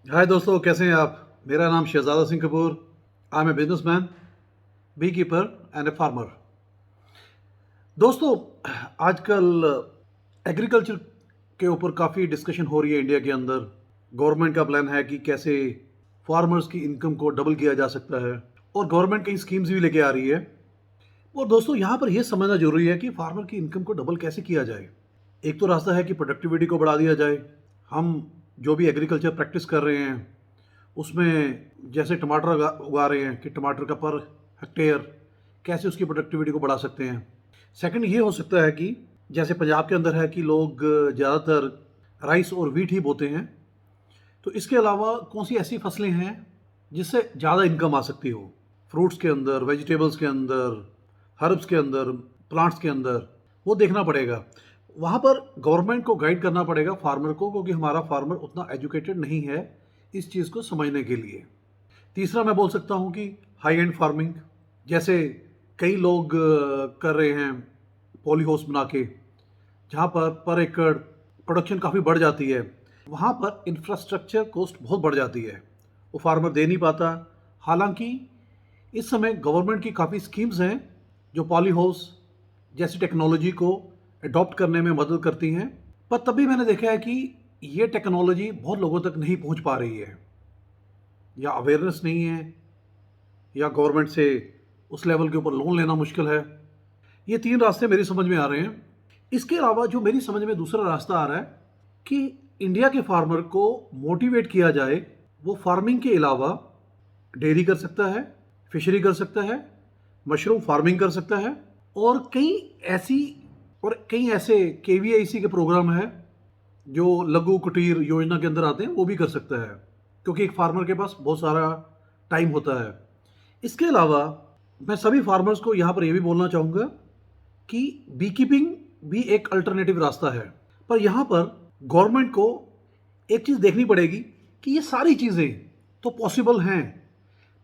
हाय दोस्तों, कैसे हैं आप? मेरा नाम Shahzada Singh Kapoor. I am a businessman, bee keeper and a farmer. दोस्तों, आजकल एग्रीकल्चर के ऊपर काफ़ी डिस्कशन हो रही है इंडिया के अंदर। गवर्नमेंट का प्लान है कि कैसे फार्मर्स की इनकम को डबल किया जा सकता है, और गवर्नमेंट कई स्कीम्स भी लेके आ रही है। और दोस्तों, यहाँ पर यह समझना जरूरी है कि फार्मर की इनकम को डबल कैसे किया जाए। एक तो रास्ता है कि प्रोडक्टिविटी को बढ़ा दिया जाए। हम जो भी एग्रीकल्चर प्रैक्टिस कर रहे हैं उसमें, जैसे टमाटर उगा रहे हैं, कि टमाटर का पर हेक्टेयर कैसे उसकी प्रोडक्टिविटी को बढ़ा सकते हैं। सेकंड ये हो सकता है कि जैसे पंजाब के अंदर है कि लोग ज़्यादातर राइस और वीट ही बोते हैं, तो इसके अलावा कौन सी ऐसी फसलें हैं जिससे ज़्यादा इनकम आ सकती हो, फ्रूट्स के अंदर, वेजिटेबल्स के अंदर, हर्ब्स के अंदर, प्लांट्स के अंदर, वो देखना पड़ेगा। वहाँ पर गवर्नमेंट को गाइड करना पड़ेगा फार्मर को, क्योंकि हमारा फार्मर उतना एजुकेटेड नहीं है इस चीज़ को समझने के लिए। तीसरा मैं बोल सकता हूँ कि हाई एंड फार्मिंग, जैसे कई लोग कर रहे हैं पॉली हाउस बना के, जहाँ पर एकड़ प्रोडक्शन काफ़ी बढ़ जाती है। वहाँ पर इंफ्रास्ट्रक्चर कॉस्ट बहुत बढ़ जाती है, वो फार्मर दे नहीं पाता। हालांकि इस समय गवर्नमेंट की काफ़ी स्कीम्स हैं जो पॉली हाउस जैसी टेक्नोलॉजी को अडॉप्ट करने में मदद करती हैं, पर तभी मैंने देखा है कि ये टेक्नोलॉजी बहुत लोगों तक नहीं पहुंच पा रही है, या अवेयरनेस नहीं है, या गवर्नमेंट से उस लेवल के ऊपर लोन लेना मुश्किल है। ये तीन रास्ते मेरी समझ में आ रहे हैं। इसके अलावा जो मेरी समझ में दूसरा रास्ता आ रहा है कि इंडिया के फार्मर को मोटिवेट किया जाए, वो फार्मिंग के अलावा डेयरी कर सकता है, फिशरी कर सकता है, मशरूम फार्मिंग कर सकता है, और कई ऐसे केवीआईसी के प्रोग्राम है जो लघु कुटीर योजना के अंदर आते हैं, वो भी कर सकता है, क्योंकि एक फार्मर के पास बहुत सारा टाइम होता है। इसके अलावा मैं सभी फार्मर्स को यहाँ पर यह भी बोलना चाहूँगा कि बी कीपिंग भी एक अल्टरनेटिव रास्ता है, पर यहाँ पर गवर्नमेंट को एक चीज़ देखनी पड़ेगी कि ये सारी चीज़ें तो पॉसिबल हैं,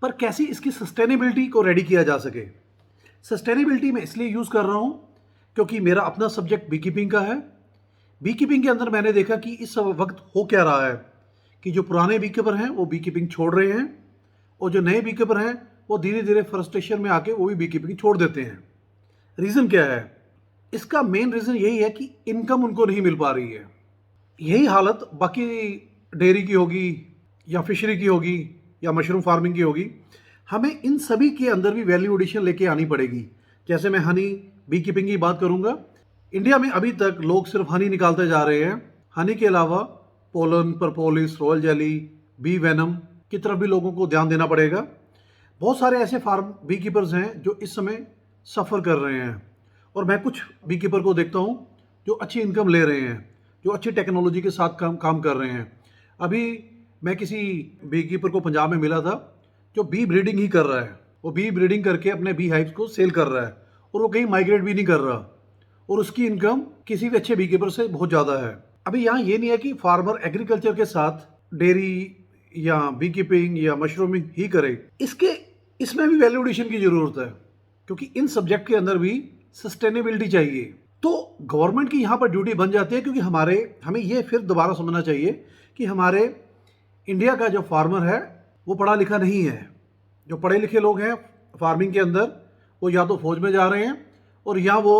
पर कैसी इसकी सस्टेनेबिलिटी को रेडी किया जा सके। सस्टेनेबिलिटी मैं इसलिए यूज़ कर रहा हूँ क्योंकि मेरा अपना सब्जेक्ट बी कीपिंग का है। बी कीपिंग के अंदर मैंने देखा कि इस वक्त हो क्या रहा है कि जो पुराने बी कीपर हैं वो बी कीपिंग छोड़ रहे हैं, और जो नए बी कीपर हैं वो धीरे धीरे फ्रस्ट्रेशन में आके वो भी बी कीपिंग छोड़ देते हैं। रीज़न क्या है? इसका मेन रीज़न यही है कि इनकम उनको नहीं मिल पा रही है। यही हालत बाकी डेयरी की होगी, या फिशरी की होगी, या मशरूम फार्मिंग की होगी। हमें इन सभी के अंदर भी वैल्यू एडिशन लेके आनी पड़ेगी। जैसे मैं हनी बी कीपिंग की बात करूंगा, इंडिया में अभी तक लोग सिर्फ हनी निकालते जा रहे हैं। हनी के अलावा pollen, propolis, royal jelly, bee venom की तरफ भी लोगों को ध्यान देना पड़ेगा। बहुत सारे ऐसे फार्म बी कीपर्स हैं जो इस समय सफ़र कर रहे हैं, और मैं कुछ बी कीपर को देखता हूँ जो अच्छी इनकम ले रहे हैं, जो अच्छी टेक्नोलॉजी के साथ काम कर रहे हैं। अभी मैं किसी बी कीपर को पंजाब में मिला था जो बी ब्रीडिंग ही कर रहा है। वो बी ब्रीडिंग करके अपने बी हाइव्स को सेल कर रहा है, और वो कहीं माइग्रेट भी नहीं कर रहा, और उसकी इनकम किसी भी अच्छे बी कीपर से बहुत ज़्यादा है। अभी यहाँ ये नहीं है कि फार्मर एग्रीकल्चर के साथ डेयरी या बी कीपिंग या मशरूमिंग ही करे। इसमें भी वैल्यू एडिशन की ज़रूरत है, क्योंकि इन सब्जेक्ट के अंदर भी सस्टेनेबिलिटी चाहिए। तो गवर्नमेंट की यहाँ पर ड्यूटी बन जाती है, क्योंकि हमें ये फिर दोबारा समझना चाहिए कि हमारे इंडिया का जो फार्मर है वो पढ़ा लिखा नहीं है। जो पढ़े लिखे लोग हैं फार्मिंग के अंदर, वो या तो फौज में जा रहे हैं, और या वो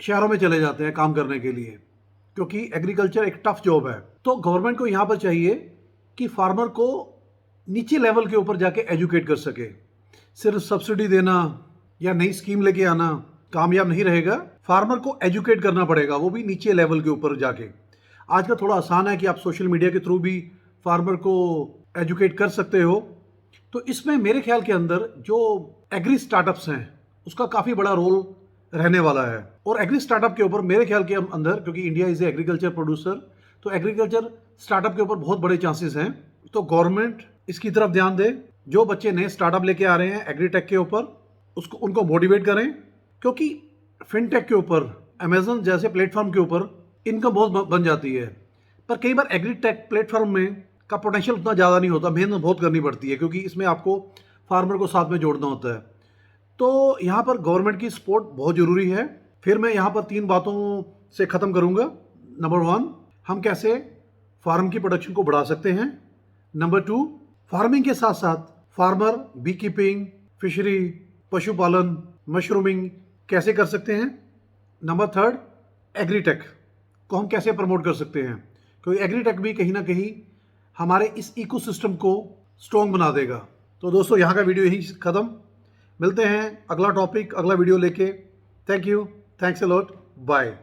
शहरों में चले जाते हैं काम करने के लिए, क्योंकि एग्रीकल्चर एक टफ जॉब है। तो गवर्नमेंट को यहाँ पर चाहिए कि फार्मर को नीचे लेवल के ऊपर जाके एजुकेट कर सके। सिर्फ सब्सिडी देना या नई स्कीम लेके आना कामयाब नहीं रहेगा। फार्मर को एजुकेट करना पड़ेगा, वो भी नीचे लेवल के ऊपर जाके। आज का थोड़ा आसान है कि आप सोशल मीडिया के थ्रू भी फार्मर को एजुकेट कर सकते हो। तो इसमें मेरे ख्याल के अंदर जो एग्री स्टार्टअप्स हैं उसका काफ़ी बड़ा रोल रहने वाला है। और एग्री स्टार्टअप के ऊपर मेरे ख्याल के अंदर, क्योंकि India is a agriculture producer, तो एग्रीकल्चर स्टार्टअप के ऊपर बहुत बड़े चांसेस हैं। तो गवर्नमेंट इसकी तरफ ध्यान दे। जो बच्चे नए स्टार्टअप लेके आ रहे हैं एग्रीटेक के ऊपर, उनको मोटिवेट करें, क्योंकि फिनटेक के ऊपर, अमेजन जैसे प्लेटफॉर्म के ऊपर इनकम बहुत बन जाती है। पर कई बार एग्रीटेक प्लेटफॉर्म में का पोटेंशियल उतना ज़्यादा नहीं होता, मेहनत बहुत करनी पड़ती है, क्योंकि इसमें आपको फार्मर को साथ में जोड़ना होता है। तो यहाँ पर गवर्नमेंट की सपोर्ट बहुत ज़रूरी है। फिर मैं यहाँ पर 3 बातों से ख़त्म करूँगा। नंबर 1, हम कैसे फार्म की प्रोडक्शन को बढ़ा सकते हैं। नंबर 2, फार्मिंग के साथ साथ फार्मर बी कीपिंग, फिशरी, पशुपालन, मशरूमिंग कैसे कर सकते हैं। नंबर 3, एग्रीटेक को हम कैसे प्रमोट कर सकते हैं, क्योंकि एग्रीटेक भी कहीं ना कहीं हमारे इस इकोसिस्टम को स्ट्रॉन्ग बना देगा। तो दोस्तों यहाँ का वीडियो यही ख़त्म, मिलते हैं अगला टॉपिक अगला वीडियो लेके। Thank you, thanks a lot, bye.